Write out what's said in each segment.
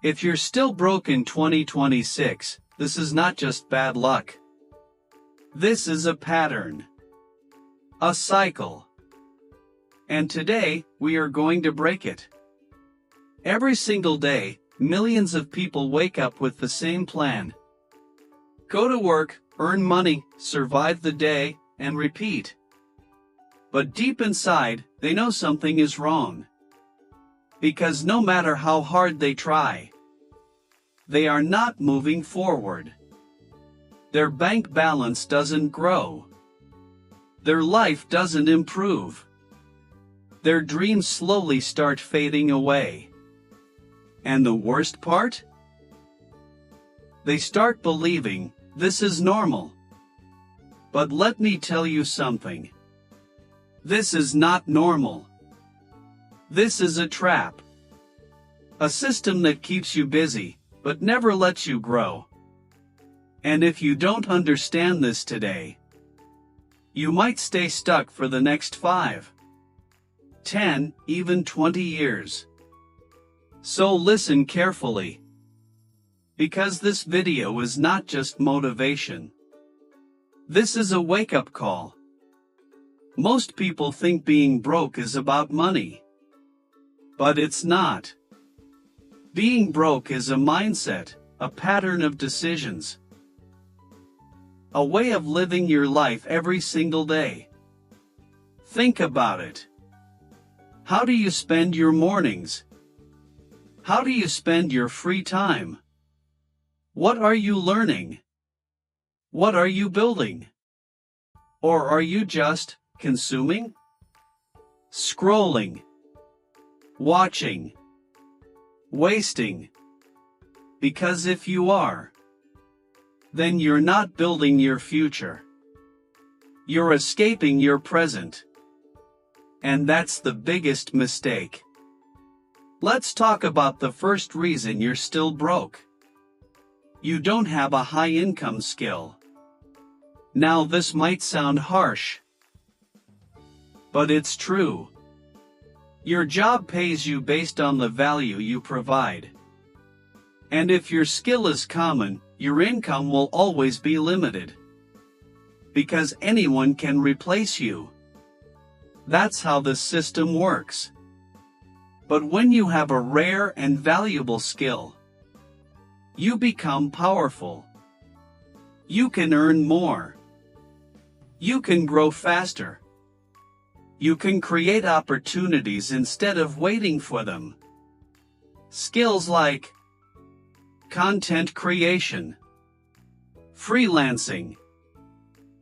If you're still broke in 2026, this is not just bad luck. This is a pattern. A cycle. And today, we are going to break it. Every single day, millions of people wake up with the same plan. Go to work, earn money, survive the day, and repeat. But deep inside, they know something is wrong. Because no matter how hard they try, they are not moving forward. Their bank balance doesn't grow. Their life doesn't improve. Their dreams slowly start fading away. And the worst part? They start believing this is normal. But let me tell you something. This is not normal. This is a trap. A system that keeps you busy, but never lets you grow. And if you don't understand this today, you might stay stuck for the next 5, 10, even 20 years. So listen carefully. Because this video is not just motivation. This is a wake-up call. Most people think being broke is about money. But it's not. Being broke is a mindset, a pattern of decisions. A way of living your life every single day. Think about it. How do you spend your mornings? How do you spend your free time? What are you learning? What are you building? Or are you just consuming? Scrolling. Watching. Wasting. Because if you are, then you're not building your future. You're escaping your present. And that's the biggest mistake. Let's talk about the first reason you're still broke. You don't have a high income skill. Now this might sound harsh, but it's true. Your job pays you based on the value you provide. And if your skill is common, your income will always be limited. Because anyone can replace you. That's how the system works. But when you have a rare and valuable skill, you become powerful. You can earn more. You can grow faster. You can create opportunities instead of waiting for them. Skills like content creation, freelancing,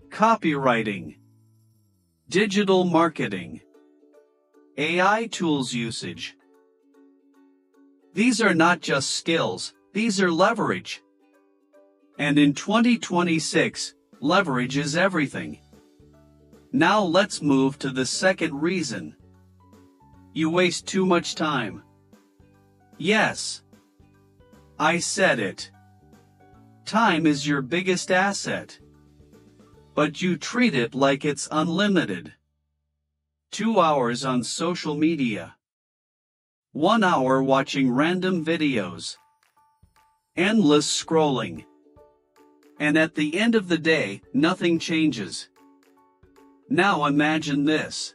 copywriting, digital marketing, AI tools usage. These are not just skills, these are leverage. And in 2026, leverage is everything. Now let's move to the second reason. You waste too much time. Yes. I said it. Time is your biggest asset. But you treat it like it's unlimited. 2 hours on social media. 1 hour watching random videos. Endless scrolling. And at the end of the day, nothing changes. Now imagine this.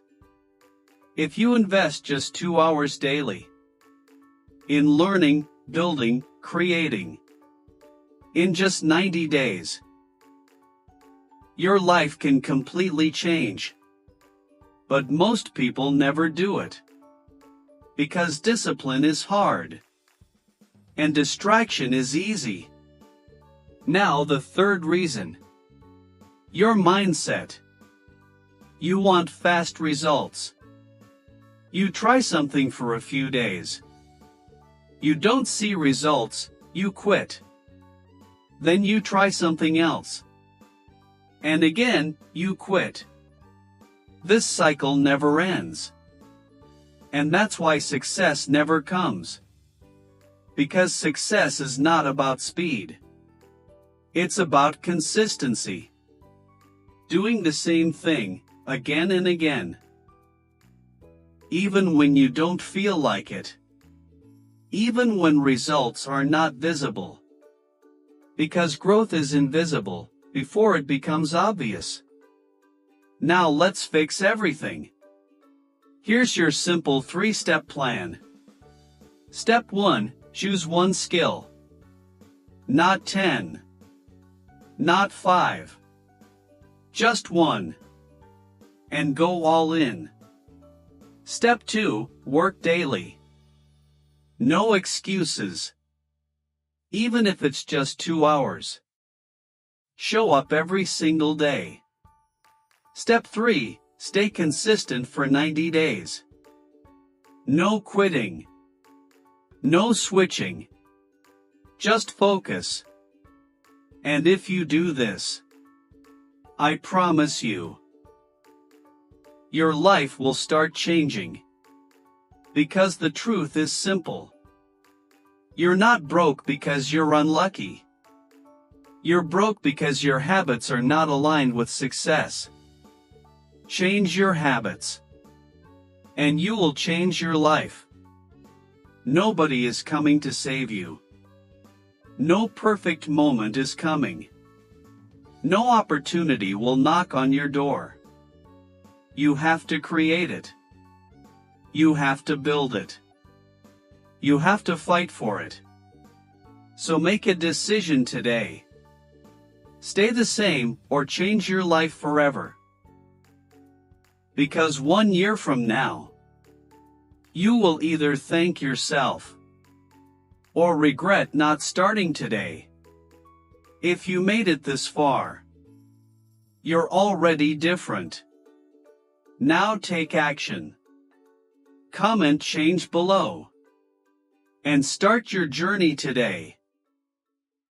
If you invest just 2 hours daily in learning, building, creating, in just 90 days, your life can completely change. But most people never do it. Because discipline is hard. And distraction is easy. Now the third reason. Your mindset. You want fast results. You try something for a few days. You don't see results, you quit. Then you try something else. And again, you quit. This cycle never ends. And that's why success never comes. Because success is not about speed. It's about consistency. Doing the same thing, again and again. Even when you don't feel like it. even when results are not visible. Because growth is invisible before it becomes obvious. Now let's fix everything. Here's your simple 3-step plan. Step 1. Choose one skill. Not 10. Not 5. Just one. And go all in. Step 2. Work daily. No excuses. Even if it's just 2 hours. Show up every single day. Step 3. Stay consistent for 90 days. No quitting. No switching. Just focus. And if you do this, I promise you, your life will start changing. Because the truth is simple. You're not broke because you're unlucky. You're broke because your habits are not aligned with success. Change your habits, and you will change your life. Nobody is coming to save you. No perfect moment is coming. No opportunity will knock on your door. You have to create it. You have to build it. You have to fight for it. So make a decision today. Stay the same or change your life forever. Because 1 year from now, you will either thank yourself or regret not starting today. If you made it this far, you're already different. Now take action. Comment change below and start your journey today.